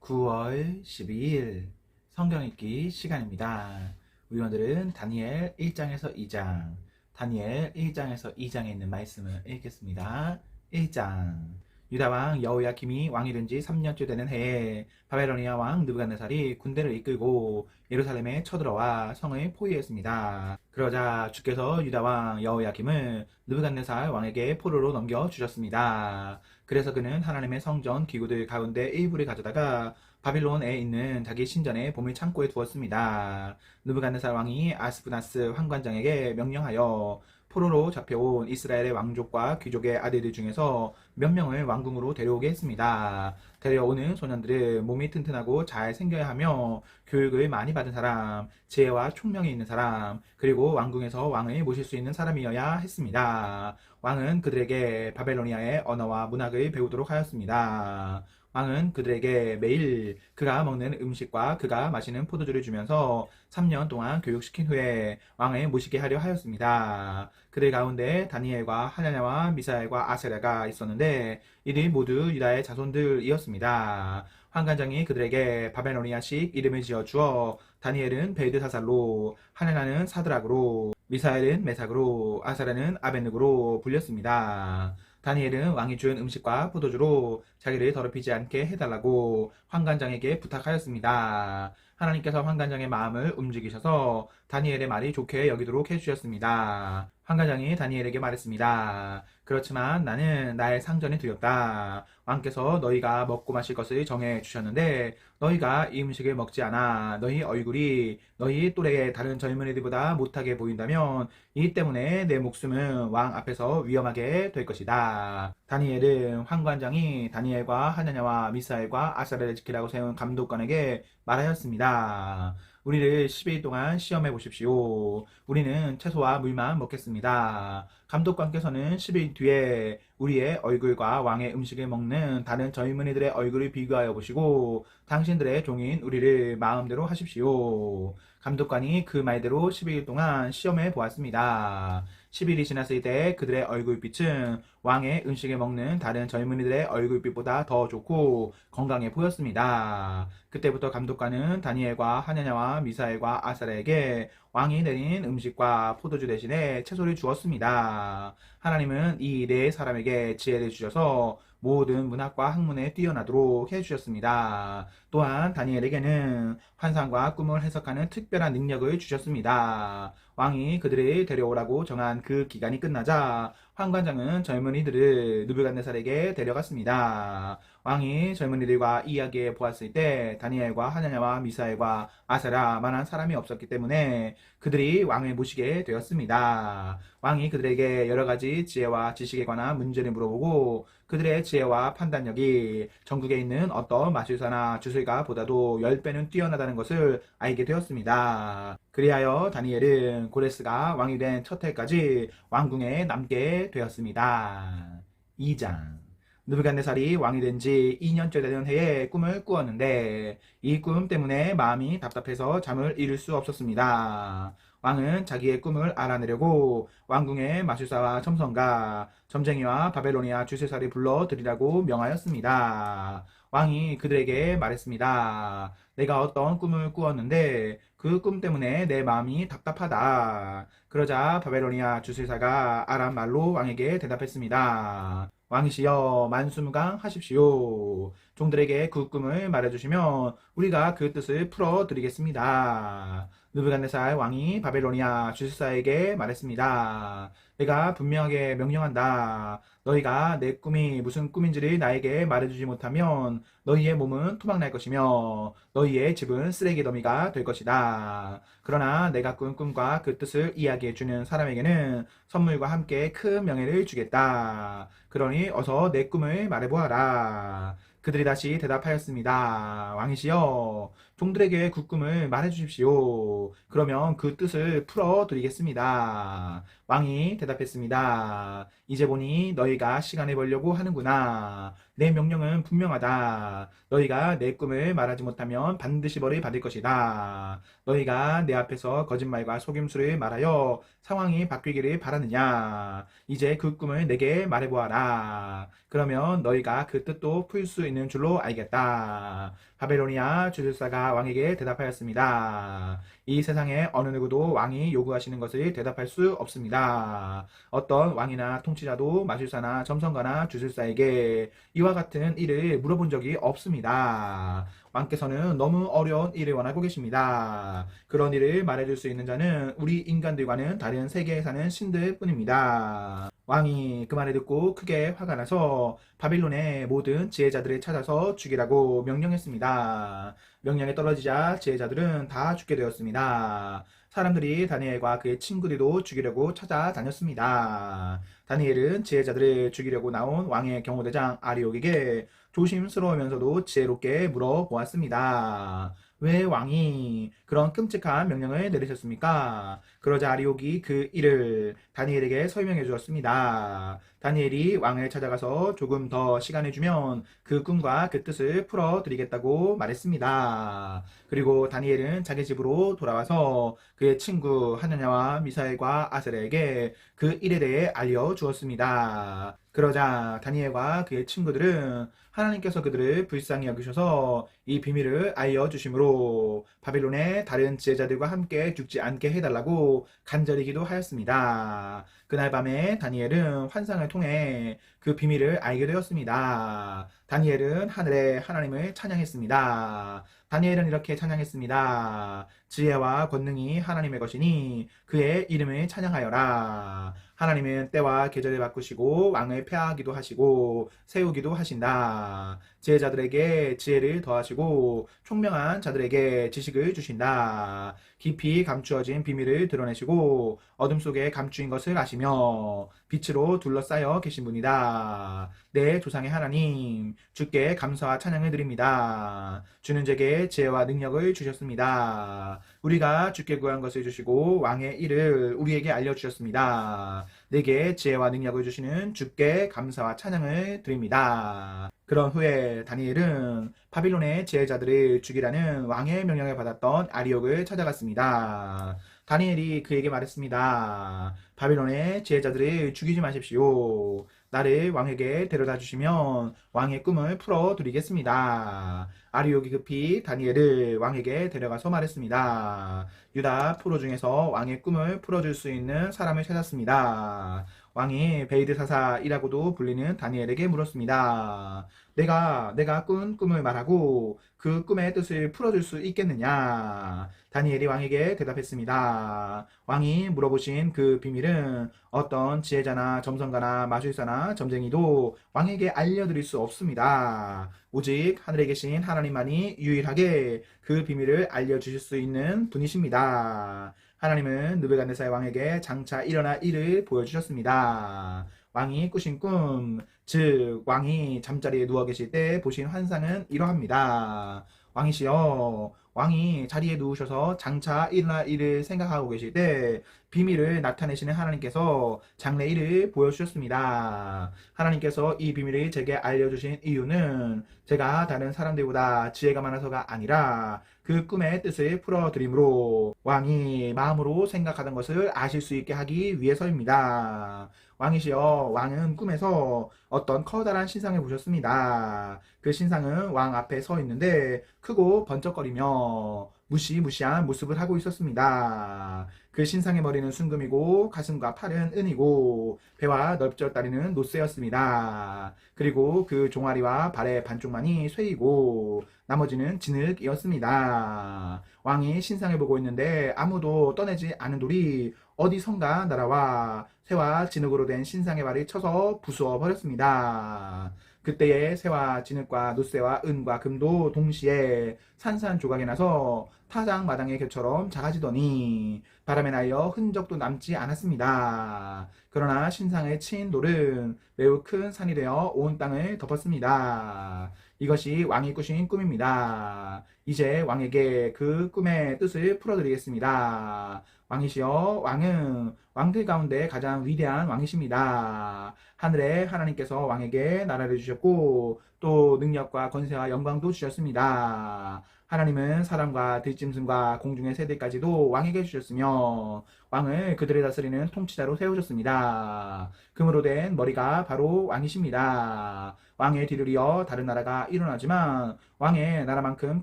9월 12일 성경 읽기 시간입니다. 우리 오늘은 다니엘 1장에서 2장, 다니엘 1장에서 2장에 있는 말씀을 읽겠습니다. 1장. 유다왕 여호야김이 왕이 된 지 3년째 되는 해에 바벨로니아 왕 느부갓네살이 군대를 이끌고 예루살렘에 쳐들어와 성을 포위했습니다. 그러자 주께서 유다왕 여호야김을 느부갓네살 왕에게 포로로 넘겨주셨습니다. 그래서 그는 하나님의 성전 기구들 가운데 일부를 가져다가 바빌론에 있는 자기 신전의 보물 창고에 두었습니다. 느부갓네살 왕이 아스푸나스 환관장에게 명령하여 포로로 잡혀온 이스라엘의 왕족과 귀족의 아들들 중에서 몇 명을 왕궁으로 데려오게 했습니다. 데려오는 소년들은 몸이 튼튼하고 잘 생겨야 하며 교육을 많이 받은 사람, 지혜와 총명이 있는 사람, 그리고 왕궁에서 왕을 모실 수 있는 사람이어야 했습니다. 왕은 그들에게 바벨로니아의 언어와 문학을 배우도록 하였습니다. 왕은 그들에게 매일 그가 먹는 음식과 그가 마시는 포도주를 주면서 3년 동안 교육시킨 후에 왕을 모시게 하려 하였습니다. 그들 가운데 다니엘과 하나냐와 미사엘과 아세랴가 있었는데 이들 모두 유다의 자손들이었습니다. 환관장이 그들에게 바벨로니아식 이름을 지어주어 다니엘은 벨드사살로, 하나냐는 사드락으로, 미사엘은 메삭으로, 아사랴는 아벤느고로 불렸습니다. 다니엘은 왕이 준 음식과 포도주로 자기를 더럽히지 않게 해달라고 환관장에게 부탁하였습니다. 하나님께서 환관장의 마음을 움직이셔서 다니엘의 말이 좋게 여기도록 해주셨습니다. 환관장이 다니엘에게 말했습니다. 그렇지만 나는 나의 상전에 두렵다. 왕께서 너희가 먹고 마실 것을 정해 주셨는데 너희가 이 음식을 먹지 않아 너희 얼굴이 너희 또래의 다른 젊은이들보다 못하게 보인다면 이 때문에 내 목숨은 왕 앞에서 위험하게 될 것이다. 다니엘은 환관장이 다니엘과 하나냐와 미사엘과 아사랴를 지키라고 세운 감독관에게 말하였습니다. 우리를 10일 동안 시험해 보십시오. 우리는 채소와 물만 먹겠습니다. 감독관께서는 10일 뒤에 우리의 얼굴과 왕의 음식을 먹는 다른 젊은이들의 얼굴을 비교하여 보시고 당신들의 종인 우리를 마음대로 하십시오. 감독관이 그 말대로 12일 동안 시험해 보았습니다. 10일이 지났을 때 그들의 얼굴빛은 왕의 음식을 먹는 다른 젊은이들의 얼굴빛보다 더 좋고 건강해 보였습니다. 그때부터 감독관은 다니엘과 하냐냐와 미사엘과 아사랴에게 왕이 내린 음식과 포도주 대신에 채소를 주었습니다. 하나님은 이 네 사람에게 지혜를 주셔서 모든 문학과 학문에 뛰어나도록 해주셨습니다. 또한 다니엘에게는 환상과 꿈을 해석하는 특별한 능력을 주셨습니다. 왕이 그들을 데려오라고 정한 그 기간이 끝나자 환관장은 젊은이들을 느부갓네살에게 데려갔습니다. 왕이 젊은이들과 이야기해 보았을 때 다니엘과 하나냐와 미사엘과 아사랴 만한 사람이 없었기 때문에 그들이 왕을 모시게 되었습니다. 왕이 그들에게 여러 가지 지혜와 지식에 관한 문제를 물어보고 그들의 지혜와 판단력이 전국에 있는 어떤 마술사나 주술가보다도 10배는 뛰어나다는 것을 알게 되었습니다. 그리하여 다니엘은 고레스가 왕이 된 첫 해까지 왕궁에 남게 되었습니다. 2장. 느부갓네살이 왕이 된 지 2년째 되는 해에 꿈을 꾸었는데 이 꿈 때문에 마음이 답답해서 잠을 이룰 수 없었습니다. 왕은 자기의 꿈을 알아내려고 왕궁의 마술사와 점성가, 점쟁이와 바벨로니아 주술사를 불러 드리라고 명하였습니다. 왕이 그들에게 말했습니다. 내가 어떤 꿈을 꾸었는데 그 꿈 때문에 내 마음이 답답하다. 그러자 바벨로니아 주술사가 아람 말로 왕에게 대답했습니다. 왕이시여 만수무강 하십시오. 종들에게 그 꿈을 말해주시면 우리가 그 뜻을 풀어드리겠습니다. 느부갓네살 왕이 바벨로니아 주술사에게 말했습니다. 내가 분명하게 명령한다. 너희가 내 꿈이 무슨 꿈인지를 나에게 말해주지 못하면 너희의 몸은 토막날 것이며 너희의 집은 쓰레기 더미가 될 것이다. 그러나 내가 꾼 꿈과 그 뜻을 이야기해주는 사람에게는 선물과 함께 큰 명예를 주겠다. 그러니 어서 내 꿈을 말해보아라. 그들이 다시 대답하였습니다. 왕이시여, 종들에게 그 꿈을 말해주십시오. 그러면 그 뜻을 풀어드리겠습니다. 왕이 대답했습니다. 이제 보니 너희가 시간을 벌려고 하는구나. 내 명령은 분명하다. 너희가 내 꿈을 말하지 못하면 반드시 벌을 받을 것이다. 너희가 내 앞에서 거짓말과 속임수를 말하여 상황이 바뀌기를 바라느냐. 이제 그 꿈을 내게 말해보아라. 그러면 너희가 그 뜻도 풀 수 있는 있는 줄로 알겠다. 바벨로니아 주술사가 왕에게 대답하였습니다. 이 세상에 어느 누구도 왕이 요구하시는 것을 대답할 수 없습니다. 어떤 왕이나 통치자도 마술사나 점성가나 주술사에게 이와 같은 일을 물어본 적이 없습니다. 왕께서는 너무 어려운 일을 원하고 계십니다. 그런 일을 말해줄 수 있는 자는 우리 인간들과는 다른 세계에 사는 신들 뿐입니다. 왕이 그 말을 듣고 크게 화가 나서 바빌론의 모든 지혜자들을 찾아서 죽이라고 명령했습니다. 명령이 떨어지자 지혜자들은 다 죽게 되었습니다. 사람들이 다니엘과 그의 친구들도 죽이려고 찾아다녔습니다. 다니엘은 지혜자들을 죽이려고 나온 왕의 경호대장 아리옥에게 조심스러우면서도 지혜롭게 물어보았습니다. 왜 왕이 그런 끔찍한 명령을 내리셨습니까? 그러자 아리옥이 그 일을 다니엘에게 설명해 주었습니다. 다니엘이 왕을 찾아가서 조금 더 시간을 주면 그 꿈과 그 뜻을 풀어드리겠다고 말했습니다. 그리고 다니엘은 자기 집으로 돌아와서 그의 친구 하느냐와 미사엘과 아셀에게 그 일에 대해 알려주었습니다. 그러자 다니엘과 그의 친구들은 하나님께서 그들을 불쌍히 여기셔서 이 비밀을 알려주심으로 바빌론의 다른 지혜자들과 함께 죽지 않게 해달라고 간절히 기도하였습니다. 그날 밤에 다니엘은 환상을 통해 그 비밀을 알게 되었습니다. 다니엘은 하늘의 하나님을 찬양했습니다. 다니엘은 이렇게 찬양했습니다. 지혜와 권능이 하나님의 것이니 그의 이름을 찬양하여라. 하나님은 때와 계절을 바꾸시고 왕을 폐하기도 하시고 세우기도 하신다. 지혜자들에게 지혜를 더하시고 총명한 자들에게 지식을 주신다. 깊이 감추어진 비밀을 드러내시고 어둠 속에 감추인 것을 아시며 빛으로 둘러싸여 계신 분이다. 내 조상의 하나님, 주께 감사와 찬양을 드립니다. 주는 제게 지혜와 능력을 주셨습니다. 우리가 주께 구한 것을 주시고 왕의 일을 우리에게 알려주셨습니다. 내게 지혜와 능력을 주시는 주께 감사와 찬양을 드립니다. 그런 후에 다니엘은 바빌론의 지혜자들을 죽이라는 왕의 명령을 받았던 아리옥을 찾아갔습니다. 다니엘이 그에게 말했습니다. 바빌론의 지혜자들을 죽이지 마십시오. 나를 왕에게 데려다 주시면 왕의 꿈을 풀어드리겠습니다. 아리옥이 급히 다니엘을 왕에게 데려가서 말했습니다. 유다 포로 중에서 왕의 꿈을 풀어줄 수 있는 사람을 찾았습니다. 왕이 베이드사사이라고도 불리는 다니엘에게 물었습니다. 내가 꾼 꿈을 말하고 그 꿈의 뜻을 풀어줄 수 있겠느냐? 다니엘이 왕에게 대답했습니다. 왕이 물어보신 그 비밀은 어떤 지혜자나 점성가나 마술사나 점쟁이도 왕에게 알려드릴 수 없습니다. 오직 하늘에 계신 하나님만이 유일하게 그 비밀을 알려주실 수 있는 분이십니다. 하나님은 느부갓네살 왕에게 장차 일어날 일을 보여주셨습니다. 왕이 꾸신 꿈, 즉 왕이 잠자리에 누워 계실 때 보신 환상은 이러합니다. 왕이시여, 왕이 자리에 누우셔서 장차 일어날 일을 생각하고 계실 때 비밀을 나타내시는 하나님께서 장래 일을 보여주셨습니다. 하나님께서 이 비밀을 제게 알려주신 이유는 제가 다른 사람들보다 지혜가 많아서가 아니라 그 꿈의 뜻을 풀어드림으로 왕이 마음으로 생각하던 것을 아실 수 있게 하기 위해서입니다. 왕이시여, 왕은 꿈에서 어떤 커다란 신상을 보셨습니다. 그 신상은 왕 앞에 서 있는데 크고 번쩍거리며 무시무시한 모습을 하고 있었습니다. 그 신상의 머리는 순금이고 가슴과 팔은 은이고 배와 넓적다리는 노쇠였습니다. 그리고 그 종아리와 발의 반쪽만이 쇠이고 나머지는 진흙이었습니다. 왕이 신상을 보고 있는데 아무도 떠내지 않은 돌이 어디선가 날아와 새와 진흙으로 된 신상의 발을 쳐서 부수어 버렸습니다. 그때에 새와 진흙과 노쇠와 은과 금도 동시에 산산조각이 나서 타작마당의 겹처럼 작아지더니 바람에 날려 흔적도 남지 않았습니다. 그러나 신상을 친 돌은 매우 큰 산이 되어 온 땅을 덮었습니다. 이것이 왕이 꾸신 꿈입니다. 이제 왕에게 그 꿈의 뜻을 풀어드리겠습니다. 왕이시여, 왕은 왕들 가운데 가장 위대한 왕이십니다. 하늘의 하나님께서 왕에게 나라를 주셨고 또 능력과 권세와 영광도 주셨습니다. 하나님은 사람과 들짐승과 공중의 새들까지도 왕에게 주셨으며 왕을 그들을 다스리는 통치자로 세우셨습니다. 금으로 된 머리가 바로 왕이십니다. 왕의 뒤를 이어 다른 나라가 일어나지만 왕의 나라만큼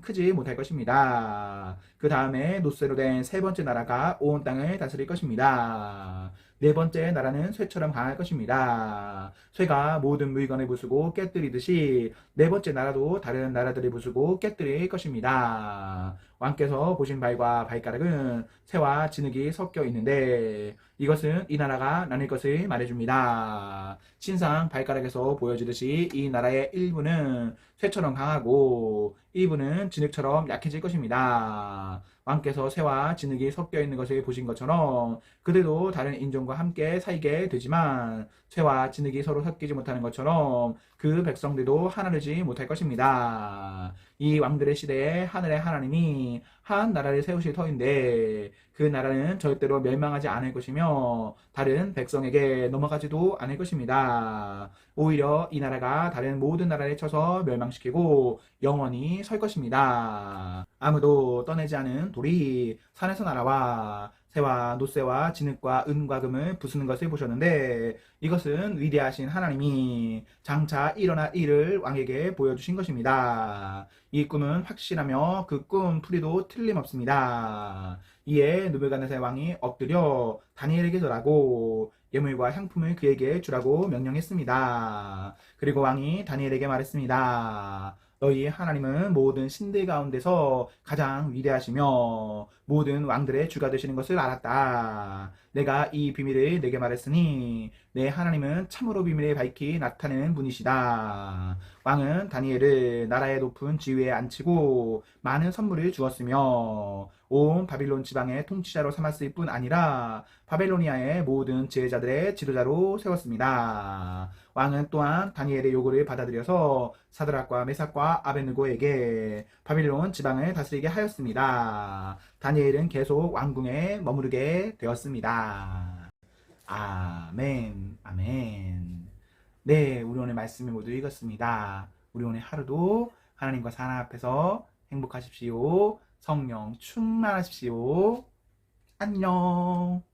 크지 못할 것입니다. 그 다음에 놋쇠로 된 세 번째 나라가 온 땅을 다스릴 것입니다. 네 번째 나라는 쇠처럼 강할 것입니다. 쇠가 모든 물건을 부수고 깨뜨리듯이 네 번째 나라도 다른 나라들을 부수고 깨뜨릴 것입니다. 왕께서 보신 발과 발가락은 쇠와 진흙이 섞여 있는데 이것은 이 나라가 나뉠 것을 말해줍니다. 신상 발가락에서 보여주듯이 이 나라의 일부는 쇠처럼 강하고 일부는 진흙처럼 약해질 것입니다. 왕께서 쇠와 진흙이 섞여 있는 것을 보신 것처럼 그들도 다른 인종과 함께 살게 되지만 쇠와 진흙이 서로 섞이지 못하는 것처럼 그 백성들도 하나되지 못할 것입니다. 이 왕들의 시대에 하늘의 하나님이 한 나라를 세우실 터인데 그 나라는 절대로 멸망하지 않을 것이며 다른 백성에게 넘어가지도 않을 것입니다. 오히려 이 나라가 다른 모든 나라를 쳐서 멸망시키고 영원히 설 것입니다. 아무도 떠내지 않은 돌이 산에서 날아와 새와 놋새와 진흙과 은과 금을 부수는 것을 보셨는데 이것은 위대하신 하나님이 장차 일어날 일을 왕에게 보여주신 것입니다. 이 꿈은 확실하며 그 꿈 풀이도 틀림없습니다. 이에 느부갓네살 왕이 엎드려 다니엘에게 절하고 예물과 향품을 그에게 주라고 명령했습니다. 그리고 왕이 다니엘에게 말했습니다. 너희 하나님은 모든 신들 가운데서 가장 위대하시며 모든 왕들의 주가 되시는 것을 알았다. 내가 이 비밀을 내게 말했으니 내 하나님은 참으로 비밀을 밝히 나타내는 분이시다. 왕은 다니엘을 나라의 높은 지위에 앉히고 많은 선물을 주었으며 온 바빌론 지방의 통치자로 삼았을 뿐 아니라 바벨로니아의 모든 지혜자들의 지도자로 세웠습니다. 왕은 또한 다니엘의 요구를 받아들여서 사드락과 메삭과 아벳느고에게 바빌론 지방을 다스리게 하였습니다. 다니엘은 계속 왕궁에 머무르게 되었습니다. 아멘, 아멘. 네, 우리 오늘 말씀을 모두 읽었습니다. 우리 오늘 하루도 하나님과 사랑 앞에서 행복하십시오. 성령 충만하십시오. 안녕.